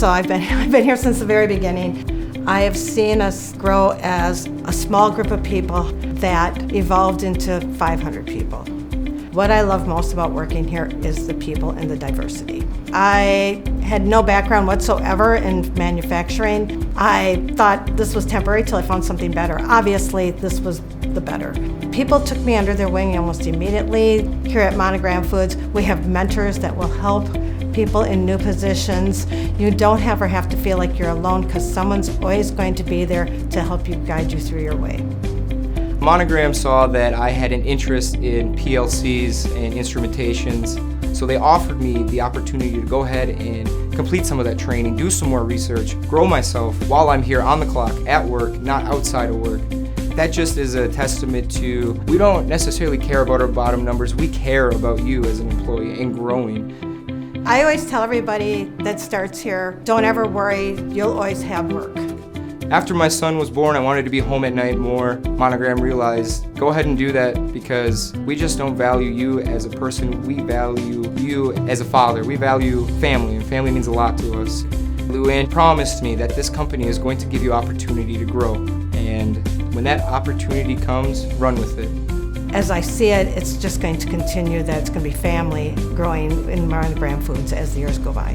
So I've been here since the very beginning. I have seen us grow as a small group of people that evolved into 500 people. What I love most about working here is the people and the diversity. I had no background whatsoever in manufacturing. I thought this was temporary till I found something better. Obviously, this was the better. People took me under their wing almost immediately. Here at Monogram Foods, we have mentors that will help people in new positions. You don't ever have to feel like you're alone because someone's always going to be there to help you, guide you through your way. Monogram saw that I had an interest in PLCs and instrumentations, so they offered me the opportunity to go ahead and complete some of that training, do some more research, grow myself while I'm here on the clock at work, not outside of work. That just is a testament to, we don't necessarily care about our bottom numbers, we care about you as an employee and growing. I always tell everybody that starts here, don't ever worry, you'll always have work. After my son was born, I wanted to be home at night more. Monogram realized, go ahead and do that because we just don't value you as a person, we value you as a father. We value family, and family means a lot to us. Luann promised me that this company is going to give you opportunity to grow, and when that opportunity comes, run with it. As I see it, it's just going to continue, that it's going to be family growing in Monogram Foods as the years go by.